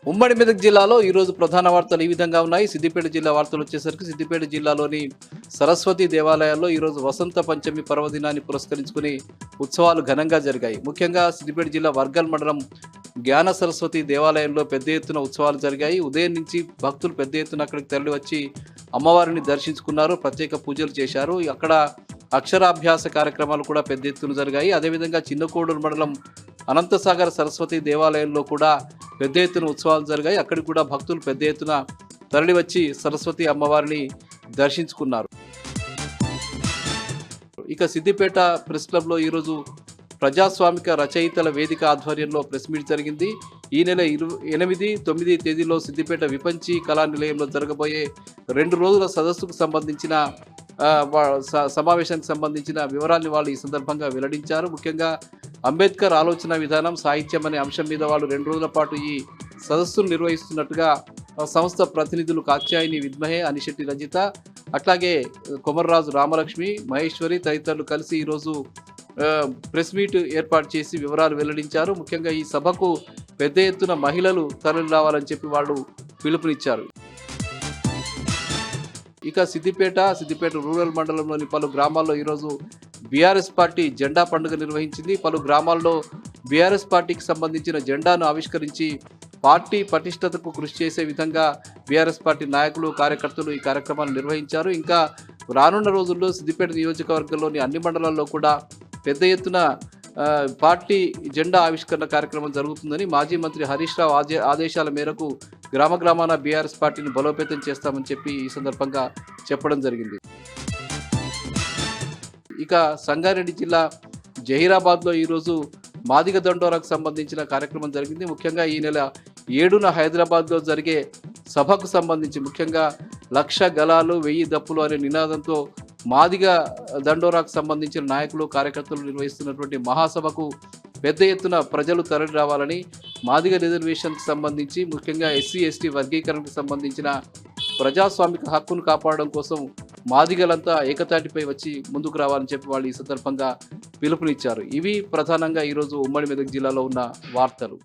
ఉమ్మడి మెదక్ జిల్లాలో ఈరోజు ప్రధాన వార్తలు ఈ విధంగా ఉన్నాయి. సిద్దిపేట జిల్లా వార్తలు వచ్చేసరికి సిద్దిపేట జిల్లాలోని సరస్వతి దేవాలయాల్లో ఈరోజు వసంత పంచమి పర్వదినాన్ని పురస్కరించుకుని ఉత్సవాలు ఘనంగా జరిగాయి. ముఖ్యంగా సిద్దిపేట జిల్లా వర్గల్ మండలం జ్ఞాన సరస్వతి దేవాలయంలో పెద్ద ఎత్తున ఉత్సవాలు జరిగాయి. ఉదయం నుంచి భక్తులు పెద్ద ఎత్తున అక్కడికి తరలి వచ్చి అమ్మవారిని దర్శించుకున్నారు, ప్రత్యేక పూజలు చేశారు. అక్కడ అక్షరాభ్యాస కార్యక్రమాలు కూడా పెద్ద ఎత్తున జరిగాయి. అదేవిధంగా చిన్నకోడూరు మండలం అనంతసాగర్ సరస్వతి దేవాలయంలో కూడా పెద్ద ఎత్తున ఉత్సవాలు జరిగాయి. అక్కడికి కూడా భక్తులు పెద్ద ఎత్తున తరలివచ్చి సరస్వతి అమ్మవారిని దర్శించుకున్నారు. ఇక సిద్దిపేట ప్రెస్ క్లబ్లో ఈరోజు ప్రజాస్వామిక రచయితల వేదిక ఆధ్వర్యంలో ప్రెస్ మీట్ జరిగింది. ఈ నెల 8, 9 తేదీలో సిద్దిపేట విపంచి కళా నిలయంలో జరగబోయే 2 రోజుల సదస్సుకు సంబంధించిన సమావేశానికి సంబంధించిన వివరాల్ని వాళ్ళు ఈ సందర్భంగా వెల్లడించారు. ముఖ్యంగా అంబేద్కర్ ఆలోచన విధానం, సాహిత్యం అనే అంశం మీద వాళ్ళు 2 రోజుల పాటు ఈ సదస్సును నిర్వహిస్తున్నట్టుగా సంస్థ ప్రతినిధులు కాత్యాయని విద్మహే, అనిశెట్టి రజిత, అట్లాగే కొమర్రాజు రామలక్ష్మి, మహేశ్వరి తదితరులు కలిసి ఈరోజు ప్రెస్ మీట్ ఏర్పాటు చేసి వివరాలు వెల్లడించారు. ముఖ్యంగా ఈ సభకు పెద్ద ఎత్తున మహిళలు తరలి రావాలని చెప్పి వాళ్ళు పిలుపునిచ్చారు. ఇక సిద్దిపేట రూరల్ మండలంలోని పలు గ్రామాల్లో ఈరోజు బీఆర్ఎస్ పార్టీ జెండా పండుగ నిర్వహించింది. పలు గ్రామాల్లో బీఆర్ఎస్ పార్టీకి సంబంధించిన జెండాను ఆవిష్కరించి పార్టీ పటిష్టతకు కృషి చేసే విధంగా బీఆర్ఎస్ పార్టీ నాయకులు, కార్యకర్తలు ఈ కార్యక్రమాలు నిర్వహించారు. ఇంకా రానున్న రోజుల్లో సిద్దిపేట నియోజకవర్గంలోని అన్ని మండలాల్లో కూడా పెద్ద ఎత్తున పార్టీ జెండా ఆవిష్కరణ కార్యక్రమం జరుగుతుందని మాజీ మంత్రి హరీష్ రావు ఆదేశాల మేరకు గ్రామాన బీఆర్ఎస్ పార్టీని బలోపేతం చేస్తామని చెప్పి ఈ సందర్భంగా చెప్పడం జరిగింది. ఇక సంగారెడ్డి జిల్లా జహీరాబాద్లో ఈరోజు మాదిగ దండోరాకు సంబంధించిన కార్యక్రమం జరిగింది. ముఖ్యంగా ఈ నెల 7న హైదరాబాద్లో జరిగే సభకు సంబంధించి ముఖ్యంగా 1,00,000 గలాలు 1000 దప్పులు అనే నినాదంతో మాదిగ దండోరాకు సంబంధించిన నాయకులు, కార్యకర్తలు నిర్వహిస్తున్నటువంటి మహాసభకు పెద్ద ఎత్తున ప్రజలు తరలి రావాలని, మాదిగ రిజర్వేషన్కి సంబంధించి ముఖ్యంగా ఎస్సీ ఎస్టీ వర్గీకరణకు సంబంధించిన ప్రజాస్వామిక హక్కును కాపాడడం కోసం మాదిగలంతా ఏకతాటిపై వచ్చి ముందుకు రావాలని చెప్పి వాళ్ళు ఈ సందర్భంగా పిలుపునిచ్చారు. ఇవి ప్రధానంగా ఈరోజు ఉమ్మడి మెదక్ జిల్లాలో ఉన్న వార్తలు.